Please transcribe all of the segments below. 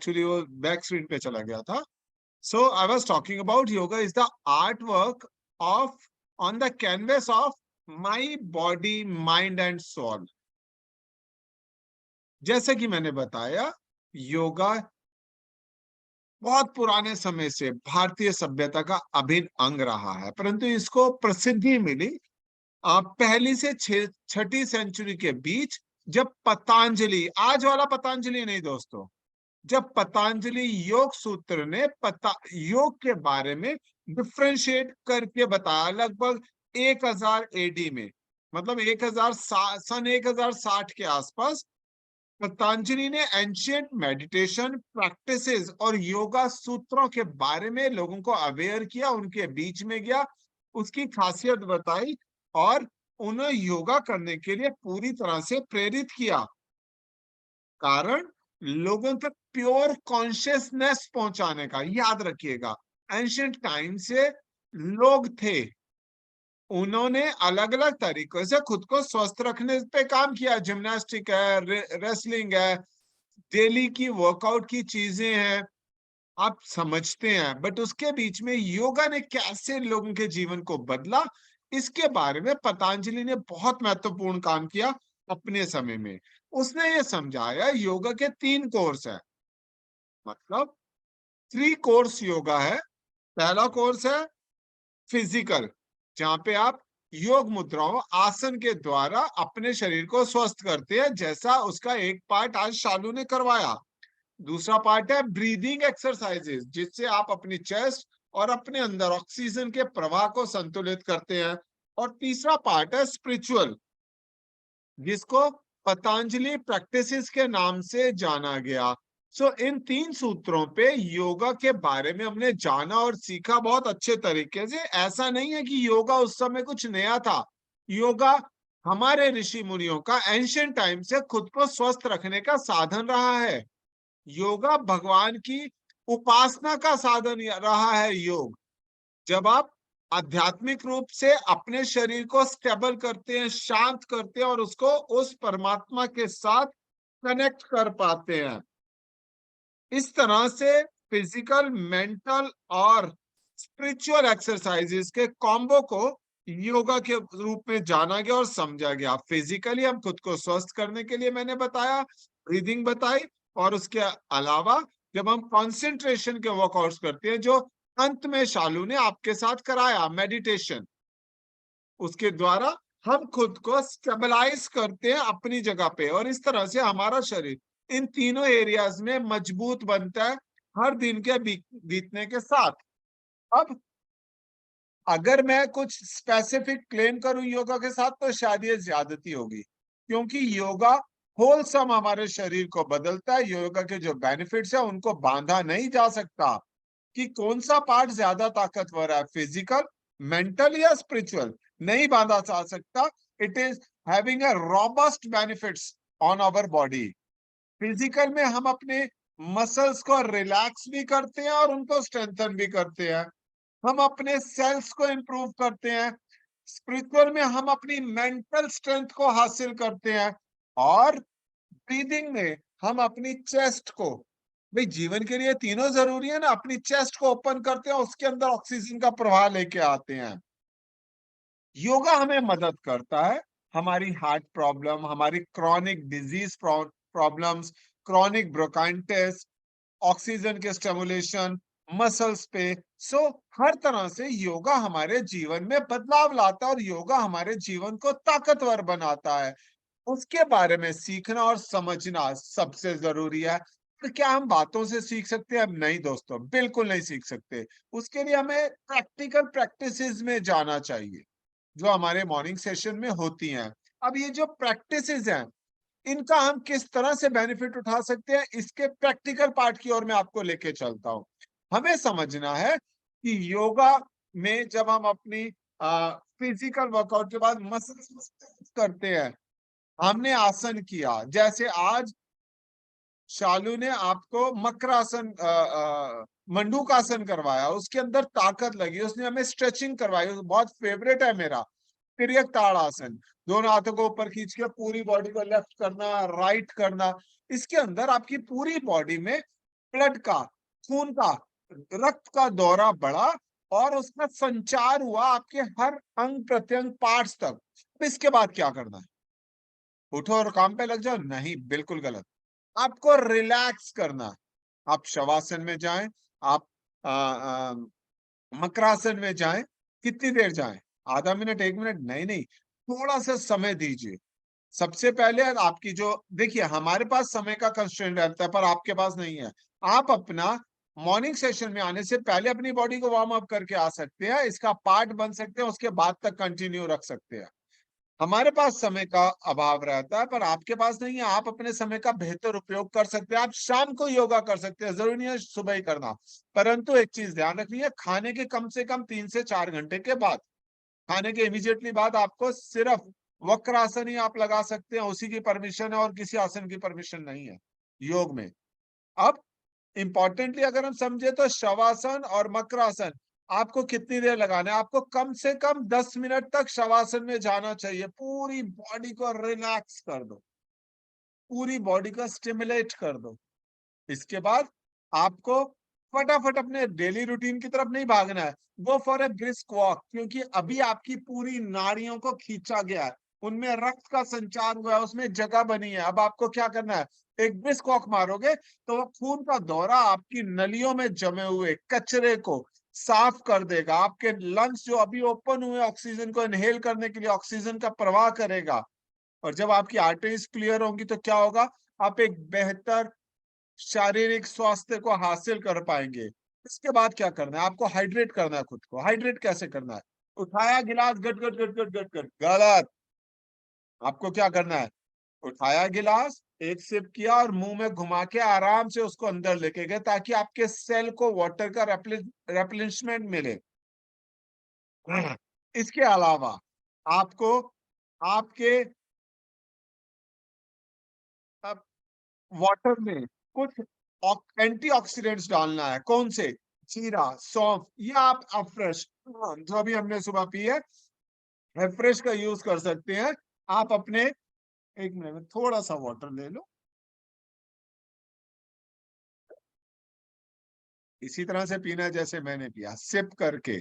Actually वो back screen पे चला गया था। So I was talking about yoga is the art work of on the canvas of my body mind and soul. जैसे कि मैंने बताया, योगा बहुत पुराने समय से भारतीय सभ्यता का अभिन्न अंग रहा है, परंतु इसको प्रसिद्धि मिली पहली से छठी सेंचुरी के बीच, जब पतंजलि, आज वाला पतंजलि नहीं दोस्तों, जब पतंजलि योग सूत्र ने योग के बारे में डिफ्रेंशिएट करके बताया, लगभग 1000 एडी में, मतलब 1060 के आसपास पतंजलि ने एंशियंट मेडिटेशन प्रैक्टिसेस और योगा सूत्रों के बारे में लोगों को अवेयर किया, उनके बीच में गया, उसकी खासियत बताई और उन्हें योगा करने के लिए पूरी तरह से प्रेरित किया। कारण लोगों तक प्योर कॉन्शियसनेस पहुंचाने का। याद रखिएगा, एंशियंट टाइम से लोग थे, उन्होंने अलग अलग तरीकों से खुद को स्वस्थ रखने पे काम किया। जिम्नास्टिक है, रेसलिंग है, डेली की वर्कआउट की चीजें हैं, आप समझते हैं। बट उसके बीच में योगा ने कैसे लोगों के जीवन को बदला, इसके बारे में पतंजलि ने बहुत महत्वपूर्ण काम किया अपने समय में। उसने ये समझाया योगा के 3 कोर्स है, मतलब 3 कोर्स योगा है। पहला कोर्स है फिजिकल, जहां पे आप योग मुद्राओं, आसन के द्वारा अपने शरीर को स्वस्थ करते हैं, जैसा उसका एक पार्ट आज शालू ने करवाया। दूसरा पार्ट है ब्रीदिंग एक्सरसाइजेस, जिससे आप अपनी चेस्ट और अपने अंदर ऑक्सीजन के प्रवाह को संतुलित करते हैं। और तीसरा पार्ट है स्पिरिचुअल, जिसको पतंजलि प्रैक्टिसेस के नाम से जाना गया। इन 3 सूत्रों पे योगा के बारे में हमने जाना और सीखा बहुत अच्छे तरीके से। ऐसा नहीं है कि योगा उस समय कुछ नया था। योगा हमारे ऋषि मुनियों का एंशिएंट टाइम से खुद को स्वस्थ रखने का साधन रहा है। योगा भगवान की उपासना का साधन रहा है। योग, जब आप आध्यात्मिक रूप से अपने शरीर को स्टेबल करते हैं, शांत करते हैं और उसको उस परमात्मा के साथ कनेक्ट कर पाते हैं, इस तरह से फिजिकल, मेंटल और स्पिरिचुअल एक्सरसाइजेस के कॉम्बो को योगा के रूप में जाना गया और समझा गया। फिजिकली हम खुद को स्वस्थ करने के लिए मैंने बताया, ब्रीदिंग बताई, और उसके अलावा जब हम कंसंट्रेशन के वर्कआउट्स करते हैं, जो अंत में शालू ने आपके साथ कराया मेडिटेशन, उसके द्वारा हम खुद को स्टेबलाइज करते हैं अपनी जगह पे, और इस तरह से हमारा शरीर इन तीनों एरियाज में मजबूत बनता है हर दिन के बीतने के साथ। अब अगर मैं कुछ स्पेसिफिक क्लेम करूं योगा के साथ, तो शायद ये ज्यादती होगी, क्योंकि योगा होलसम हमारे शरीर को बदलता है। योगा के जो बेनिफिट्स है उनको बांधा नहीं जा सकता कि कौन सा पार्ट ज्यादा ताकतवर है, फिजिकल, मेंटल या स्पिरिचुअल, नहीं बांधा जा सकता। It is having a robust benefits on our body. Physical में हम अपने मसल्स को रिलैक्स भी करते हैं और उनको स्ट्रेंथन भी करते हैं, हम अपने सेल्स को इंप्रूव करते हैं। स्पिरिचुअल में हम अपनी मेंटल स्ट्रेंथ को हासिल करते हैं, और ब्रीदिंग में हम अपनी चेस्ट को, भाई जीवन के लिए तीनों जरूरी है ना, अपनी चेस्ट को ओपन करते हैं, उसके अंदर ऑक्सीजन का प्रवाह लेके आते हैं। योगा हमें मदद करता है हमारी हार्ट प्रॉब्लम, हमारी chronic disease problems, chronic bronchitis, oxygen के स्टिमुलेशन, मसल्स पे। हर तरह से योगा हमारे जीवन में बदलाव लाता है और योगा हमारे जीवन को ताकतवर बनाता है। उसके बारे में सीखना और समझना सबसे जरूरी है। तो क्या हम बातों से सीख सकते हैं? नहीं दोस्तों, बिल्कुल नहीं सीख सकते। उसके लिए हमें प्रैक्टिकल प्रैक्टिसेस में जाना चाहिए, जो हमारे मॉर्निंग सेशन में होती हैं। अब ये जो प्रैक्टिसेस हैं, इनका हम किस तरह से बेनिफिट उठा सकते हैं, इसके प्रैक्टिकल पार्ट की ओर मैं आपको लेके चलता हूं। हमें समझना है कि योगा में जब हम अपनी फिजिकल वर्कआउट के बाद मसल्स करते हैं, हमने आसन किया, जैसे आज शालू ने आपको मकरासन, मंडूकासन करवाया, उसके अंदर ताकत लगी, उसने हमें स्ट्रेचिंग करवाई, बहुत फेवरेट है मेरा तिर्यक ताड़ासन। दोनों हाथों को ऊपर खींच के पूरी बॉडी को लेफ्ट करना, राइट करना, इसके अंदर आपकी पूरी बॉडी में ब्लड का, खून का, रक्त का दौरा बढ़ा और उसका संचार हुआ आपके हर अंग प्रत्यंग पार्ट्स तक। अब इसके बाद क्या करना है? उठो और काम पे लग जाओ? नहीं, बिल्कुल गलत। आपको रिलैक्स करना है। आप शवासन में जाएं, आप मकरासन में जाएं। कितनी देर जाएं? आधा मिनट, 1 मिनट? नहीं नहीं, थोड़ा सा समय दीजिए। सबसे पहले आपकी जो, देखिए हमारे पास समय का कंस्ट्रेंट रहता है पर आपके पास नहीं है। आप अपना मॉर्निंग सेशन में आने से पहले अपनी बॉडी को वार्म अप करके आ सकते हैं, इसका पार्ट बन सकते हैं, उसके बाद तक कंटिन्यू रख सकते हैं। हमारे पास समय का अभाव रहता है पर आपके पास नहीं है। आप अपने समय का बेहतर उपयोग कर सकते हैं। आप शाम को योगा कर सकते हैं, जरूरी नहीं है सुबह ही करना। परंतु एक चीज ध्यान रखनी है, खाने के कम से कम 3 से 4 घंटे के बाद, खाने के इमीडिएटली बाद आपको सिर्फ वक्रासन ही आप लगा सकते हैं, उसी की परमिशन है और किसी आसन की परमिशन नहीं है योग में। अब इंपॉर्टेंटली अगर हम समझे तो शवासन और मकरासन आपको कितनी देर लगाना है? आपको कम से कम 10 मिनट तक शवासन में जाना चाहिए। पूरी बॉडी को रिलैक्स कर दो, पूरी बॉडी को स्टिमुलेट कर दो। इसके बाद आपको फटाफट अपने डेली रूटीन की तरफ नहीं भागना है। Go for a brisk walk, क्योंकि अभी आपकी पूरी नाड़ियों को खींचा गया है, उनमें रक्त का संचार हुआ है, उसमें जगह बनी है। अब आपको क्या करना है? एक ब्रिस्क वॉक मारोगे तो वो खून का दौरा आपकी नलियों में जमे हुए कचरे को साफ कर देगा। आपके लंग्स जो अभी ओपन हुए ऑक्सीजन को इनहेल करने के लिए, ऑक्सीजन का प्रवाह करेगा। और जब आपकी आर्टरीज क्लियर होंगी तो क्या होगा? आप एक बेहतर शारीरिक स्वास्थ्य को हासिल कर पाएंगे। इसके बाद क्या करना है? आपको हाइड्रेट करना है खुद को। हाइड्रेट कैसे करना है? उठाया गिलास, गट गट गट गट गट गट, गलत। आपको क्या करना है? उठाया गिलास, एक सिप किया और मुंह में घुमा के आराम से उसको अंदर लेके गए, ताकि आपके सेल को वाटर का रेप्लेनिशमेंट मिले। इसके अलावा आपको आपके वाटर में कुछ एंटीऑक्सीडेंट्स डालना है। कौन से? जीरा, सौंफ, या आप अफ्रेश, जो अभी हमने सुबह पी है, फ्रेश का यूज कर सकते हैं। आप अपने, 1 मिनट में थोड़ा सा वाटर ले लो, इसी तरह से पीना है जैसे मैंने पिया, सिप करके।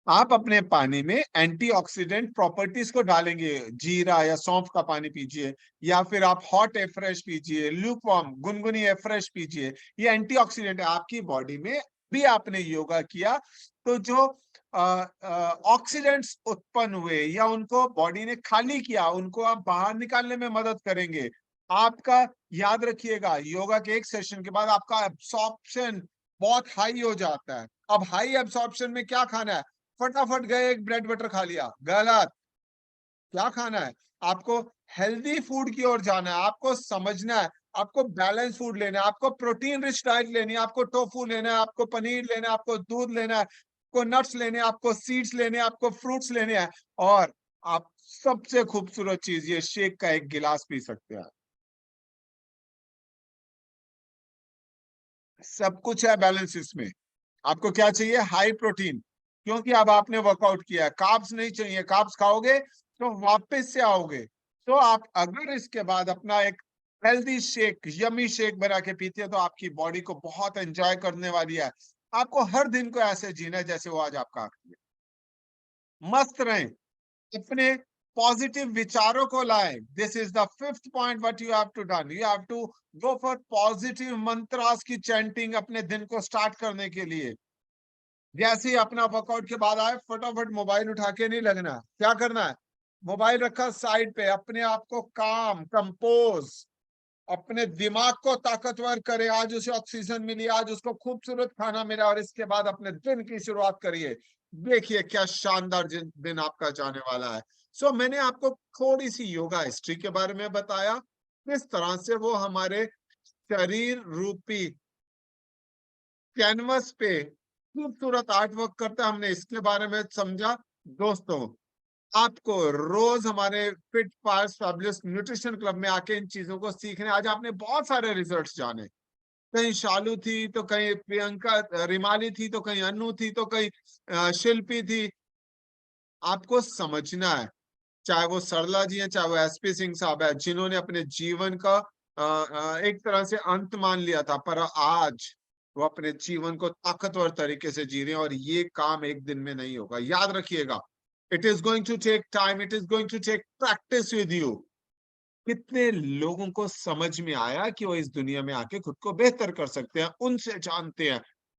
आप अपने पानी में एंटीऑक्सीडेंट प्रॉपर्टीज को डालेंगे। जीरा या सौंफ का पानी पीजिए, या फिर आप हॉट एफ्रेश पीजिए, ल्यूकवार्म गुनगुनी एफ्रेश पीजिए। ये एंटीऑक्सीडेंट है आपकी बॉडी में। भी आपने योगा किया तो जो ऑक्सीडेंट्स उत्पन्न हुए या उनको बॉडी ने खाली किया, उनको आप बाहर निकालने में मदद करेंगे। आपका, याद रखिएगा, योगा के एक सेशन के बाद आपका एब्सॉर्प्शन बहुत हाई हो जाता है। अब हाई एब्सॉर्प्शन में क्या खाना है? फटाफट गए एक ब्रेड बटर खा लिया, गलत। क्या खाना है? आपको हेल्दी फूड की ओर जाना है। आपको समझना है, आपको बैलेंस फूड लेना है, आपको प्रोटीन रिच डाइट लेनी है, आपको टोफू लेना है, आपको पनीर लेना है, आपको दूध लेना है, आपको नट्स लेने हैं, आपको सीड्स लेने हैं, आपको फ्रूट्स लेने हैं। और आप सबसे खूबसूरत चीज, ये शेक का एक गिलास पी सकते हैं। सब कुछ है बैलेंस इसमें। आपको क्या चाहिए? हाई प्रोटीन, क्योंकि अब आपने वर्कआउट किया है। कार्ब्स नहीं चाहिए, कार्ब्स खाओगे तो वापस से आओगे। तो आप अगर इसके बाद अपना एक हेल्दी शेक, यमी शेक बना के पीते हैं, तो आपकी बॉडी को बहुत एंजॉय करने वाली है। आपको हर दिन को ऐसे जीना है जैसे वो आज आपका आखिरी है। मस्त रहें, अपने पॉजिटिव विचारों को लाएं। This is the fifth point what you have to done. You have to go for positive mantras की चैंटिंग अपने दिन को स्टार्ट करने के लिए। जैसे ही अपना वर्कआउट के बाद आए, फटाफट मोबाइल उठा के नहीं लगना। क्या करना है? मोबाइल रखा साइड पे, अपने आप को काम, कंपोज, अपने दिमाग को ताकतवर करे। आज उसे ऑक्सीजन मिली, आज उसको खूबसूरत खाना मिला, और इसके बाद अपने दिन की शुरुआत करिए। देखिए क्या शानदार दिन आपका जाने वाला है। सो मैंने आपको थोड़ी सी योगा हिस्ट्री के बारे में बताया, किस तरह से वो हमारे शरीर रूपी कैनवस पे खूबसूरत आर्ट वर्क करता है, हमने इसके बारे में समझा। दोस्तों, आपको रोज हमारे फिट पार्स फैबुलस न्यूट्रिशन क्लब में आके इन चीजों को सीखने, आज आपने बहुत सारे रिजल्ट्स जाने। कहीं शालू थी तो कहीं प्रियंका, रिमाली थी तो कहीं अनु थी तो कहीं शिल्पी थी। आपको समझना है, चाहे वो सरला जी हैं, चाहे वो एसपी सिंह साहब है, जिन्होंने अपने जीवन का एक तरह से अंत मान लिया था, पर आज वो अपने जीवन को ताकतवर तरीके से जी रहे हैं और ये काम एक दिन में नहीं होगा। याद रखिएगा, it is going to take time, it is going to take practice with you. कितने लोगों को समझ में आया कि वो इस दुनिया में आके खुद को बेहतर कर सकते हैं, उनसे जानते हैं